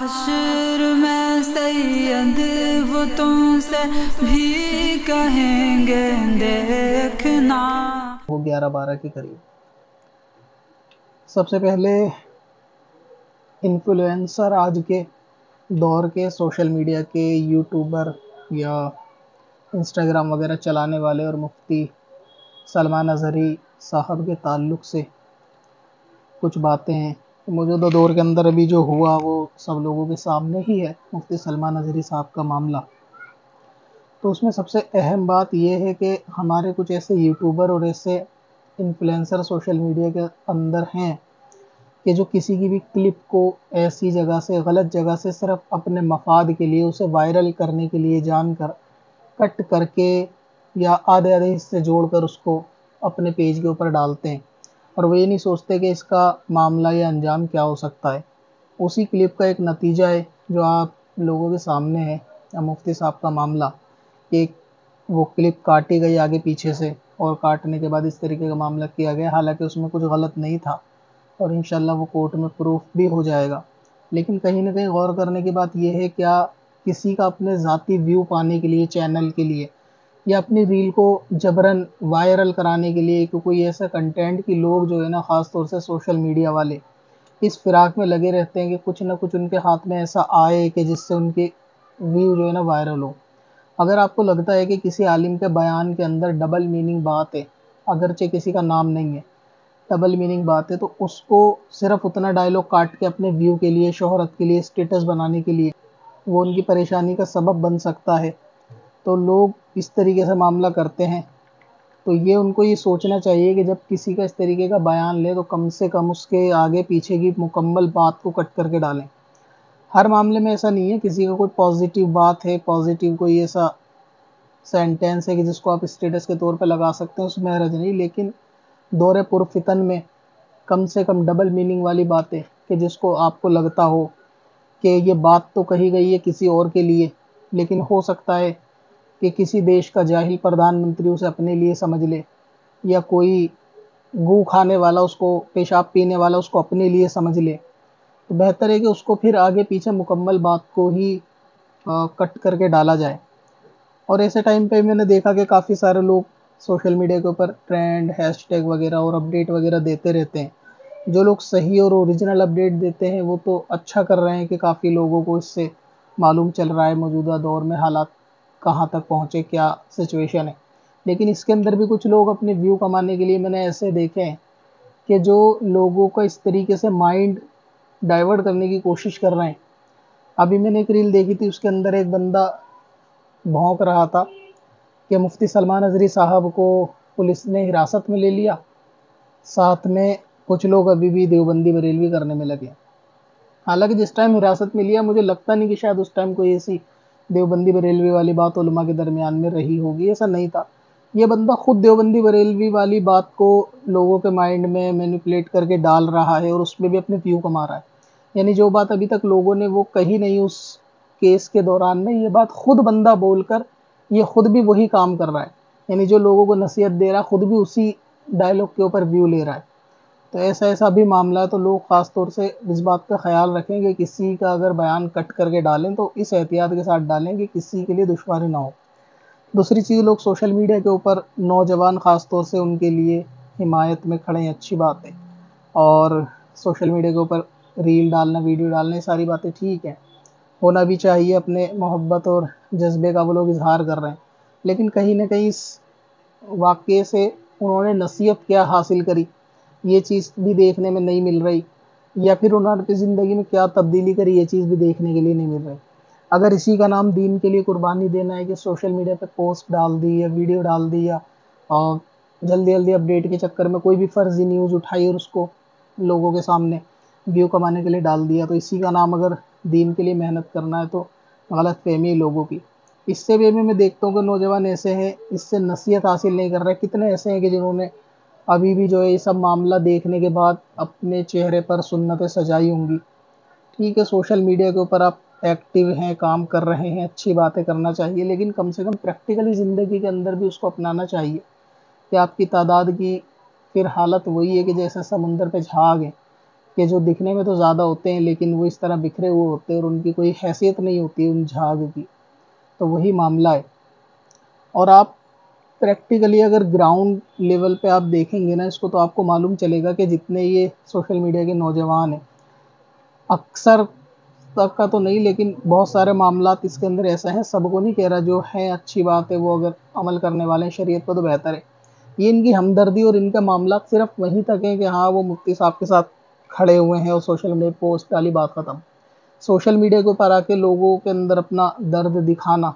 हश्र में सैयद वो तुमसे भी कहेंगे देखना। वो 11-12 के करीब। सबसे पहले इन्फ्लुएंसर आज के दौर के सोशल मीडिया के यूट्यूबर या इंस्टाग्राम वगैरह चलाने वाले और मुफ्ती सलमान अज़हरी साहब के ताल्लुक़ से कुछ बातें हैं। मौजूदा दौर के अंदर अभी जो हुआ वो सब लोगों के सामने ही है, मुफ्ती सलमान अज़हरी साहब का मामला। तो उसमें सबसे अहम बात यह है कि हमारे कुछ ऐसे यूट्यूबर और ऐसे इन्फ्लुएंसर सोशल मीडिया के अंदर हैं कि जो किसी की भी क्लिप को ऐसी जगह से, गलत जगह से सिर्फ अपने मफाद के लिए, उसे वायरल करने के लिए जानकर कट करके या आधे आधे हिस्से जोड़कर उसको अपने पेज के ऊपर डालते हैं, और वो ये नहीं सोचते कि इसका मामला या अंजाम क्या हो सकता है। उसी क्लिप का एक नतीजा है जो आप लोगों के सामने है, मुफ्ती साहब का मामला। एक वो क्लिप काटी गई आगे पीछे से, और काटने के बाद इस तरीके का मामला किया गया, हालांकि उसमें कुछ गलत नहीं था और इंशाल्लाह वो कोर्ट में प्रूफ भी हो जाएगा। लेकिन कहीं ना कहीं गौर करने की बात यह है, क्या किसी का अपने ज़ाती व्यू पाने के लिए, चैनल के लिए, या अपनी रील को जबरन वायरल कराने के लिए कि कोई ऐसा कंटेंट कि लोग जो है ना, ख़ास तौर से सोशल मीडिया वाले इस फिराक में लगे रहते हैं कि कुछ ना कुछ उनके हाथ में ऐसा आए कि जिससे उनके व्यू जो है ना वायरल हो। अगर आपको लगता है कि किसी आलिम के बयान के अंदर डबल मीनिंग बात है, अगरचे किसी का नाम नहीं है, डबल मीनिंग बात है, तो उसको सिर्फ उतना डायलॉग काट के अपने व्यू के लिए, शोहरत के लिए, स्टेटस बनाने के लिए वो उनकी परेशानी का सबब बन सकता है। तो लोग इस तरीके से मामला करते हैं। तो ये उनको ये सोचना चाहिए कि जब किसी का इस तरीके का बयान ले तो कम से कम उसके आगे पीछे की मुकम्मल बात को कट करके डालें। हर मामले में ऐसा नहीं है, किसी का कोई पॉजिटिव बात है, पॉजिटिव कोई ऐसा सेंटेंस है कि जिसको आप स्टेटस के तौर पर लगा सकते हैं, उसमें हरज नहीं। लेकिन दौरे पुरफितन में कम से कम डबल मीनिंग वाली बातें कि जिसको आपको लगता हो कि ये बात तो कही गई है किसी और के लिए, लेकिन हो सकता है कि किसी देश का जाहिल प्रधानमंत्री उसे अपने लिए समझ ले, या कोई गू खाने वाला, उसको पेशाब पीने वाला उसको अपने लिए समझ ले, तो बेहतर है कि उसको फिर आगे पीछे मुकम्मल बात को ही कट करके डाला जाए। और ऐसे टाइम पे मैंने देखा कि काफ़ी सारे लोग सोशल मीडिया के ऊपर ट्रेंड, हैशटैग वगैरह और अपडेट वगैरह देते रहते हैं। जो लोग सही और ओरिजिनल अपडेट देते हैं वो तो अच्छा कर रहे हैं कि काफ़ी लोगों को इससे मालूम चल रहा है मौजूदा दौर में हालात कहाँ तक पहुँचे, क्या सिचुएशन है। लेकिन इसके अंदर भी कुछ लोग अपने व्यू कमाने के लिए मैंने ऐसे देखे हैं कि जो लोगों का इस तरीके से माइंड डाइवर्ट करने की कोशिश कर रहे हैं। अभी मैंने एक रील देखी थी, उसके अंदर एक बंदा भौंक रहा था कि मुफ्ती सलमान अज़हरी साहब को पुलिस ने हिरासत में ले लिया, साथ में कुछ लोग अभी भी देवबंदी बरेलवी करने में लगे। हालांकि जिस टाइम हिरासत में लिया, मुझे लगता नहीं कि शायद उस टाइम कोई ऐसी देवबंदी बरेलवी वाली बात उलमा के दरमियान में रही होगी, ऐसा नहीं था। ये बंदा खुद देवबंदी बरेलवी वाली बात को लोगों के माइंड में मैनिपुलेट करके डाल रहा है और उसमें भी अपने व्यू कमा रहा है। यानी जो बात अभी तक लोगों ने वो कही नहीं उस केस के दौरान में, ये बात खुद बंदा बोलकर ये खुद भी वही काम कर रहा है। यानी जो लोगों को नसीहत दे रहा है, खुद भी उसी डायलॉग के ऊपर व्यू ले रहा है। तो ऐसा भी मामला है। तो लोग ख़ास तौर से इस बात का ख्याल रखें कि किसी का अगर बयान कट करके डालें तो इस एहतियात के साथ डालें कि किसी के लिए दुश्वारी ना हो। दूसरी चीज़, लोग सोशल मीडिया के ऊपर, नौजवान ख़ास तौर से, उनके लिए हिमायत में खड़े हैं, अच्छी बात है। और सोशल मीडिया के ऊपर रील डालना, वीडियो डालना, ये सारी बातें ठीक हैं, होना भी चाहिए। अपने मोहब्बत और जज्बे का वो लोग इजहार कर रहे हैं। लेकिन कहीं ना कहीं इस वाक़ये से उन्होंने नसीहत क्या हासिल करी, ये चीज़ भी देखने में नहीं मिल रही, या फिर उन्होंने अपनी ज़िंदगी में क्या तब्दीली करी, ये चीज़ भी देखने के लिए नहीं मिल रही। अगर इसी का नाम दीन के लिए कुर्बानी देना है कि सोशल मीडिया पे पोस्ट डाल दी या वीडियो डाल दी, या और जल्दी जल्दी अपडेट के चक्कर में कोई भी फर्जी न्यूज़ उठाई और उसको लोगों के सामने व्यू कमाने के लिए डाल दिया, तो इसी का नाम अगर दीन के लिए मेहनत करना है तो गलत फहमी है लोगों की। इससे भी मैं देखता हूँ कि नौजवान ऐसे हैं, इससे नसीहत हासिल नहीं कर रहे। कितने ऐसे हैं कि जिन्होंने अभी भी जो है ये सब मामला देखने के बाद अपने चेहरे पर सुन्नतें सजाई होंगी। ठीक है, सोशल मीडिया के ऊपर आप एक्टिव हैं, काम कर रहे हैं, अच्छी बातें करना चाहिए, लेकिन कम से कम प्रैक्टिकली ज़िंदगी के अंदर भी उसको अपनाना चाहिए। कि आपकी तादाद की फिर हालत वही है कि जैसे समुंदर पे झाग है, कि जो दिखने में तो ज़्यादा होते हैं लेकिन वो इस तरह बिखरे हुए होते हैं और उनकी कोई हैसियत नहीं होती उन झाग की। तो वही मामला है। और आप प्रैक्टिकली अगर ग्राउंड लेवल पे आप देखेंगे ना इसको, तो आपको मालूम चलेगा कि जितने ये सोशल मीडिया के नौजवान हैं, अक्सर तक का तो नहीं लेकिन बहुत सारे मामलात इसके अंदर ऐसा है, सबको नहीं कह रहा, जो है अच्छी बात है वो अगर अमल करने वाले हैं शरीयत पर तो बेहतर है। ये इनकी हमदर्दी और इनका मामला सिर्फ वहीं तक है कि हाँ वो मुफ्ती साहब के साथ खड़े हुए हैं और सोशल मीडिया पोस्ट डाली, बात खत्म। सोशल मीडिया के ऊपर आके लोगों के अंदर अपना दर्द दिखाना,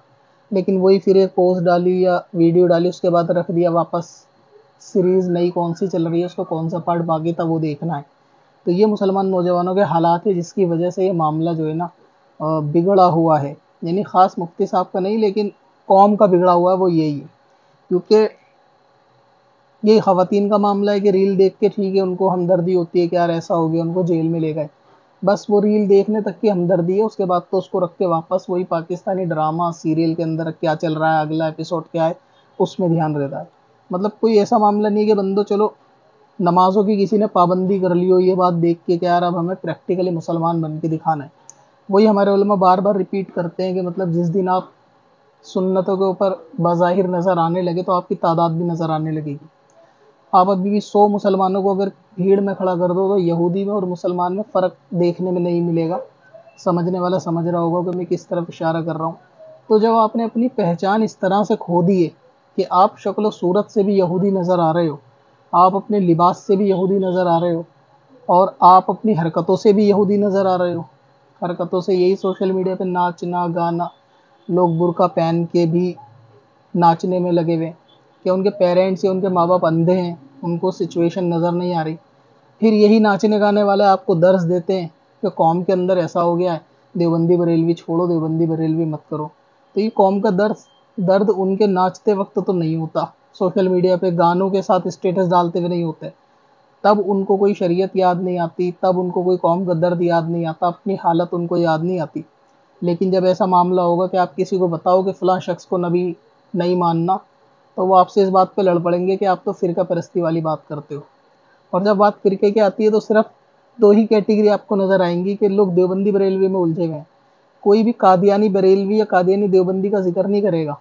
लेकिन वही फिर एक पोस्ट डाली या वीडियो डाली उसके बाद रख दिया वापस, सीरीज़ नई कौन सी चल रही है उसको कौन सा पार्ट बाकी था वो देखना है। तो ये मुसलमान नौजवानों के हालात है जिसकी वजह से ये मामला जो है ना बिगड़ा हुआ है। यानी ख़ास मुफ्ती साहब का नहीं लेकिन कौम का बिगड़ा हुआ है वो यही है। क्योंकि ये ख़वातीन का मामला है कि रील देख के ठीक है उनको हमदर्दी होती है कि यार ऐसा हो गया, उनको जेल में ले गए, बस वो रील देखने तक की हमदर्दी है। उसके बाद तो उसको रख के वापस वही पाकिस्तानी ड्रामा सीरियल के अंदर क्या चल रहा है, अगला एपिसोड क्या है, उसमें ध्यान रहता है। मतलब कोई ऐसा मामला नहीं है कि बंदो चलो नमाज़ों की किसी ने पाबंदी कर ली हो ये बात देख के कि यार अब हमें प्रैक्टिकली मुसलमान बन के दिखाना है। वही हमारे उलमा बार बार रिपीट करते हैं कि मतलब जिस दिन आप सुन्नतों के ऊपर बज़ाहिर नज़र आने लगे तो आपकी तादाद भी नज़र आने लगेगी। आप अभी भी 100 मुसलमानों को अगर भीड़ में खड़ा कर दो तो यहूदी में और मुसलमान में फ़र्क देखने में नहीं मिलेगा। समझने वाला समझ रहा होगा कि मैं किस तरफ इशारा कर रहा हूँ। तो जब आपने अपनी पहचान इस तरह से खो दी है कि आप शक्ल सूरत से भी यहूदी नज़र आ रहे हो, आप अपने लिबास से भी यहूदी नज़र आ रहे हो और आप अपनी हरकतों से भी यहूदी नज़र आ रहे हो। हरकतों से यही सोशल मीडिया पे नाचना गाना, लोग बुर्का पहन के भी नाचने में लगे हुए कि उनके पेरेंट्स या उनके माँ बाप अंधे हैं, उनको सिचुएशन नज़र नहीं आ रही। फिर यही नाचने गाने वाले आपको दर्स देते हैं कि कौम के अंदर ऐसा हो गया है, देवबंदी बरेलवी छोड़ो, देवबंदी बरेलवी मत करो। तो ये कौम का दर्द उनके नाचते वक्त तो नहीं होता, सोशल मीडिया पे गानों के साथ स्टेटस डालते हुए नहीं होते। तब उनको कोई शरीयत याद नहीं आती, तब उनको कोई कौम का दर्द याद नहीं आता, अपनी हालत उनको याद नहीं आती। लेकिन जब ऐसा मामला होगा कि आप किसी को बताओ कि फ़लाँ शख्स को नबी नहीं मानना, तो वो आपसे इस बात पे लड़ पड़ेंगे कि आप तो फ़िरका परस्ती वाली बात करते हो। और जब बात फ़िरके की आती है तो सिर्फ दो ही कैटेगरी आपको नज़र आएंगी कि लोग देवबंदी बरेलवी में उलझे हुए हैं। कोई भी कादियानी बरेलवी या कादियानी देवबंदी का जिक्र नहीं करेगा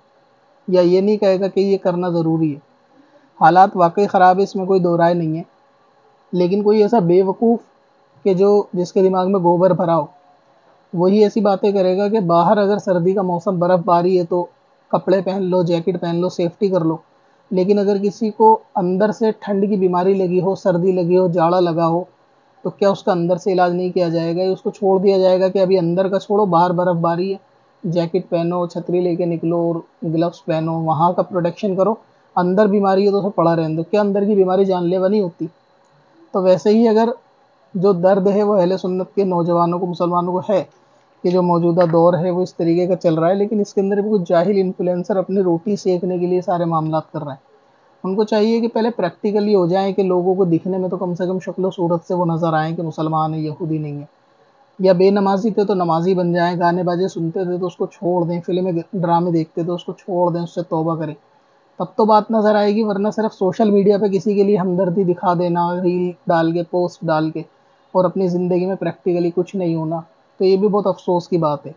या ये नहीं कहेगा कि ये करना ज़रूरी है। हालात वाकई ख़राब है, इसमें कोई दो राय नहीं है। लेकिन कोई ऐसा बेवकूफ़ कि जो जिसके दिमाग में गोबर भरा हो, वही ऐसी बातें करेगा कि बाहर अगर सर्दी का मौसम बर्फ़बारी है तो कपड़े पहन लो, जैकेट पहन लो, सेफ्टी कर लो। लेकिन अगर किसी को अंदर से ठंड की बीमारी लगी हो, सर्दी लगी हो, जाड़ा लगा हो, तो क्या उसका अंदर से इलाज नहीं किया जाएगा? या उसको छोड़ दिया जाएगा कि अभी अंदर का छोड़ो, बाहर बर्फ़बारी है, जैकेट पहनो, छतरी लेके निकलो और ग्लव्स पहनो, वहाँ का प्रोटेक्शन करो, अंदर बीमारी है तो उसे पड़ा रहने दो। क्या अंदर की बीमारी जानलेवा नहीं होती? तो वैसे ही अगर जो दर्द है वो अहले सुन्नत के नौजवानों को, मुसलमानों को है कि जो मौजूदा दौर है वो इस तरीके का चल रहा है, लेकिन इसके अंदर भी कुछ जाहिल इन्फ्लुएंसर अपनी रोटी सेकने के लिए सारे मामलात कर रहे हैं। उनको चाहिए कि पहले प्रैक्टिकली हो जाए कि लोगों को दिखने में तो कम से कम शक्ल सूरत से वो नज़र आए कि मुसलमान है, यहूदी नहीं है। या बेनमाजी थे तो नमाजी बन जाएं, गाने बाजे सुनते थे तो उसको छोड़ दें, फिल्में ड्रामे देखते थे तो उसको छोड़ दें, उससे तौबा करें, तब तो बात नज़र आएगी। वरना सिर्फ सोशल मीडिया पे किसी के लिए हमदर्दी दिखा देना, रील डाल के, पोस्ट डाल के, और अपनी ज़िंदगी में प्रैक्टिकली कुछ नहीं होना, तो ये भी बहुत अफसोस की बात है।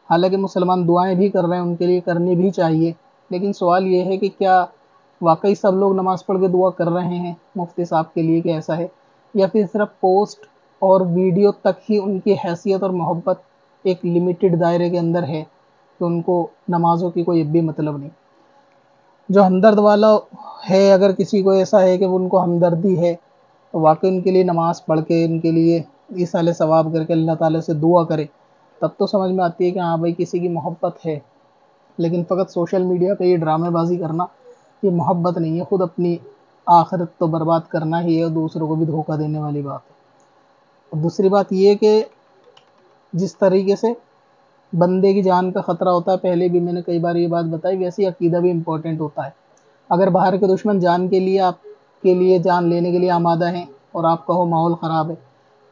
हालांकि मुसलमान दुआएं भी कर रहे हैं, उनके लिए करनी भी चाहिए, लेकिन सवाल ये है कि क्या वाकई सब लोग नमाज़ पढ़ के दुआ कर रहे हैं मुफ्ती साहब के लिए कि ऐसा है, या फिर सिर्फ पोस्ट और वीडियो तक ही उनकी हैसियत और मोहब्बत एक लिमिटेड दायरे के अंदर है कि उनको नमाज़ों की कोई भी मतलब नहीं। जो हमदर्द वाला है, अगर किसी को ऐसा है कि वो उनको हमदर्दी है, तो वाकई उनके लिए नमाज़ पढ़ के उनके लिए ईसाले सवाब करके अल्लाह ताला से दुआ करे, तब तो समझ में आती है कि हाँ भाई किसी की मोहब्बत है। लेकिन फ़कत सोशल मीडिया पे ये ड्रामेबाजी करना, ये मोहब्बत नहीं है, ख़ुद अपनी आखिरत तो बर्बाद करना ही है और दूसरों को भी धोखा देने वाली बात है। और दूसरी बात ये कि जिस तरीके से बंदे की जान का ख़तरा होता है, पहले भी मैंने कई बार ये बात बताई, वैसे ही अकीदा भी इम्पोर्टेंट होता है। अगर बाहर के दुश्मन जान के लिए, आपके लिए जान लेने के लिए आमादा हैं और आपका हो माहौल ख़राब है,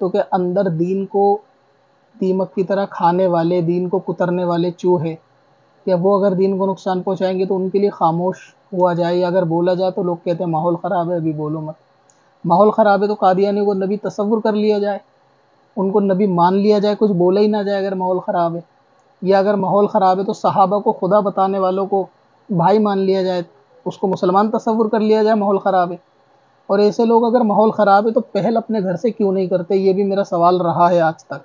तो क्या अंदर दीन को दीमक की तरह खाने वाले, दीन को कुतरने वाले चूहे, क्या वो अगर दीन को नुकसान पहुँचाएंगे तो उनके लिए खामोश हुआ जाए, या अगर बोला जाए तो लोग कहते हैं माहौल ख़राब है अभी बोलो मत। माहौल ख़राब है तो कादियानी को नबी तसव्वुर कर लिया जाए, उनको नबी मान लिया जाए, कुछ बोला ही ना जाए अगर माहौल ख़राब है। या अगर माहौल ख़राब है तो सहाबा को खुदा बताने वालों को भाई मान लिया जाए, उसको मुसलमान तसव्वुर कर लिया जाए, माहौल ख़राब है। और ऐसे लोग अगर माहौल ख़राब है तो पहल अपने घर से क्यों नहीं करते, ये भी मेरा सवाल रहा है आज तक,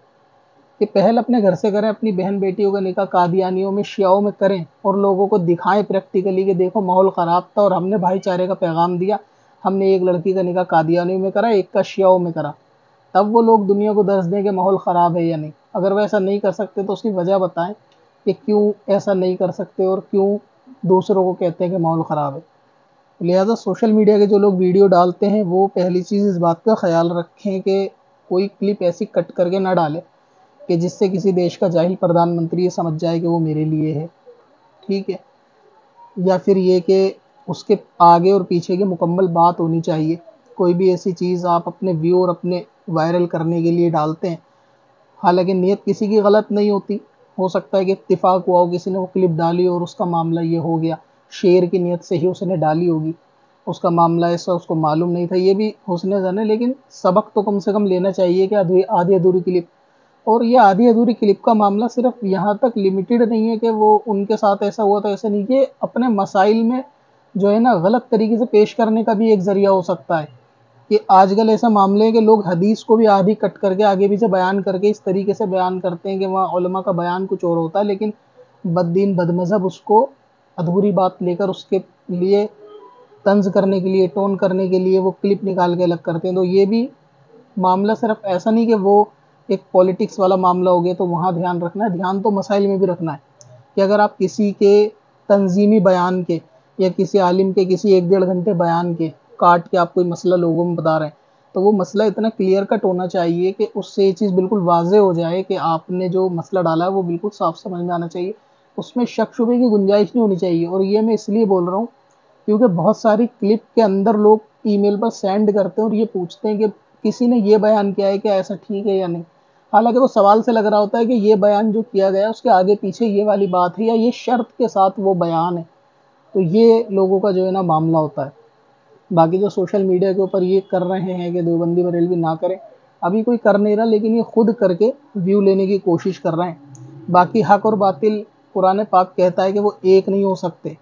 कि पहल अपने घर से करें, अपनी बहन बेटियों का निकाह कादियानियों में, शियाओं में करें और लोगों को दिखाएं प्रैक्टिकली कि देखो माहौल ख़राब था और हमने भाईचारे का पैगाम दिया, हमने एक लड़की का निकाह कादियानियों में करा, एक का शियाओं में करा। तब वो लोग दुनिया को दर्ज दें कि माहौल ख़राब है या नहीं। अगर वो ऐसा नहीं कर सकते तो उसकी वजह बताएं कि क्यों ऐसा नहीं कर सकते और क्यों दूसरों को कहते हैं कि माहौल ख़राब है। लिहाजा सोशल मीडिया के जो लोग वीडियो डालते हैं वो पहली चीज़ इस बात का ख्याल रखें कि कोई क्लिप ऐसी कट करके ना डालें कि जिससे किसी देश का जाहिल प्रधानमंत्री ये समझ जाए कि वो मेरे लिए है, ठीक है। या फिर ये कि उसके आगे और पीछे की मुकम्मल बात होनी चाहिए। कोई भी ऐसी चीज़ आप अपने व्यू और अपने वायरल करने के लिए डालते हैं, हालांकि नीयत किसी की गलत नहीं होती, हो सकता है कि इत्तेफाक हुआ हो, किसी ने वो क्लिप डाली और उसका मामला ये हो गया, शेर की नीयत से ही उसने डाली होगी, उसका मामला ऐसा उसको मालूम नहीं था, ये भी हुस्न ज़न है। लेकिन सबक तो कम से कम लेना चाहिए कि आधी अधूरी क्लिप, और ये आधी अधूरी क्लिप का मामला सिर्फ यहाँ तक लिमिटेड नहीं है कि वो उनके साथ ऐसा हुआ तो ऐसा नहीं, ये अपने मसाइल में जो है ना गलत तरीके से पेश करने का भी एक ज़रिया हो सकता है। कि आजकल ऐसा मामले है कि लोग हदीस को भी आधी कट करके आगे पीछे बयान करके इस तरीके से बयान करते हैं कि वहाँ उलमा का बयान कुछ और होता है, लेकिन बददीन बदमज़हब उसको अधूरी बात लेकर उसके लिए तंज करने के लिए, टोन करने के लिए वो क्लिप निकाल के अलग करते हैं। तो ये भी मामला सिर्फ ऐसा नहीं कि वो एक पॉलिटिक्स वाला मामला हो गया तो वहाँ ध्यान रखना है, ध्यान तो मसाइल में भी रखना है कि अगर आप किसी के तंजीमी बयान के या किसी आलिम के किसी 1-1.5 घंटे बयान के काट के आप कोई मसला लोगों में बता रहे हैं तो वो मसला इतना क्लियर कट होना चाहिए कि उससे ये चीज़ बिल्कुल वाज़ेह हो जाए कि आपने जो मसला डाला है वो बिल्कुल साफ समझ में आना चाहिए, उसमें शक शुबे की गुंजाइश नहीं होनी चाहिए। और ये मैं इसलिए बोल रहा हूँ क्योंकि बहुत सारी क्लिप के अंदर लोग ईमेल पर सेंड करते हैं और ये पूछते हैं कि किसी ने ये बयान किया है क्या, ऐसा ठीक है या नहीं। हालांकि वो सवाल से लग रहा होता है कि ये बयान जो किया गया उसके आगे पीछे ये वाली बात है या ये शर्त के साथ वो बयान है, तो ये लोगों का जो है ना मामला होता है। बाकी जो सोशल मीडिया के ऊपर ये कर रहे हैं कि देवबंदी बरेलवी ना करें, अभी कोई कर नहीं रहा, लेकिन ये खुद करके व्यू लेने की कोशिश कर रहे हैं। बाकी हक और बातिल कुरान पाक कहता है कि वो एक नहीं हो सकते,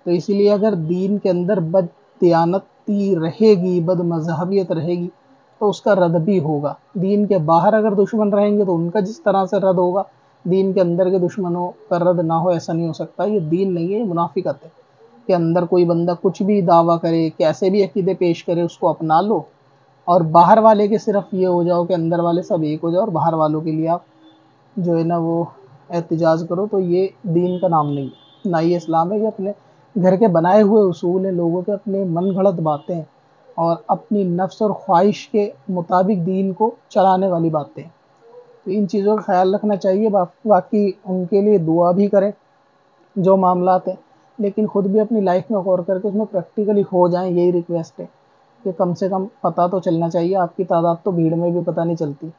तो इसीलिए अगर दीन के अंदर बददियानती रहेगी, बदमज़हबियत रहेगी तो उसका रद्द भी होगा। दीन के बाहर अगर दुश्मन रहेंगे तो उनका जिस तरह से रद्द होगा, दीन के अंदर के दुश्मनों का रद्द ना हो ऐसा नहीं हो सकता। ये दीन नहीं है, ये मुनाफिकत है कि अंदर कोई बंदा कुछ भी दावा करे, कैसे भी अकीदे पेश करे, उसको अपना लो और बाहर वाले के सिर्फ ये हो जाओ कि अंदर वाले सब एक हो जाओ और बाहर वालों के लिए आप जो है ना वो एहतिजाज करो, तो ये दीन का नाम नहीं है, ना ये इस्लाम है। ये अपने घर के बनाए हुए उसूल हैं, लोगों के अपने मन गढ़ंत बातें हैं और अपनी नफ्स और ख्वाहिश के मुताबिक दीन को चलाने वाली बातें हैं। तो इन चीज़ों का ख्याल रखना चाहिए। बाकी उनके लिए दुआ भी करें जो मामलात हैं, लेकिन ख़ुद भी अपनी लाइफ में गौर करके उसमें प्रैक्टिकली हो जाएं, यही रिक्वेस्ट है कि कम से कम पता तो चलना चाहिए। आपकी तादाद तो भीड़ में भी पता नहीं चलती,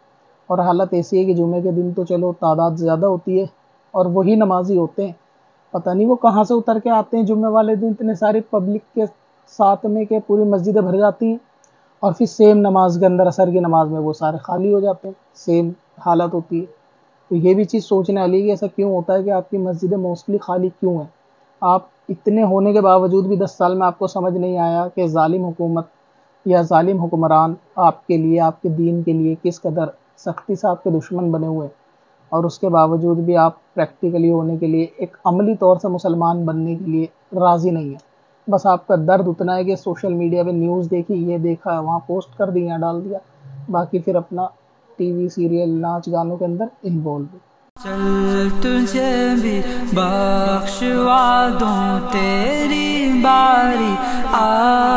और हालत ऐसी है कि जुमे के दिन तो चलो तादाद ज़्यादा होती है और वही नमाजी होते हैं, पता नहीं वो कहाँ से उतर के आते हैं जुमे वाले दिन इतने सारी पब्लिक के साथ में कि पूरी मस्जिदें भर जाती हैं और फिर सेम नमाज के अंदर असर की नमाज में वो सारे खाली हो जाते हैं, सेम हालत होती है। तो ये भी चीज़ सोचने वाली है कि ऐसा क्यों होता है कि आपकी मस्जिदें मोस्टली खाली क्यों हैं। आप इतने होने के बावजूद भी 10 साल में आपको समझ नहीं आया कि ज़ालिम हुकूमत या ज़ालिम हुक्मरान आपके लिए, आपके दीन के लिए किस कदर सख्ती से आपके दुश्मन बने हुए हैं, और उसके बावजूद भी आप प्रैक्टिकली होने के लिए, एक अमली तौर से मुसलमान बनने के लिए राज़ी नहीं है। बस आपका दर्द उतना है कि सोशल मीडिया पे न्यूज़ देखी, ये देखा, वहाँ पोस्ट कर दिया, डाल दिया, बाकी फिर अपना टीवी सीरियल नाच गानों के अंदर इन्वॉल्व। चल तुझे भी बख्शवा दूं, तेरी बारी आ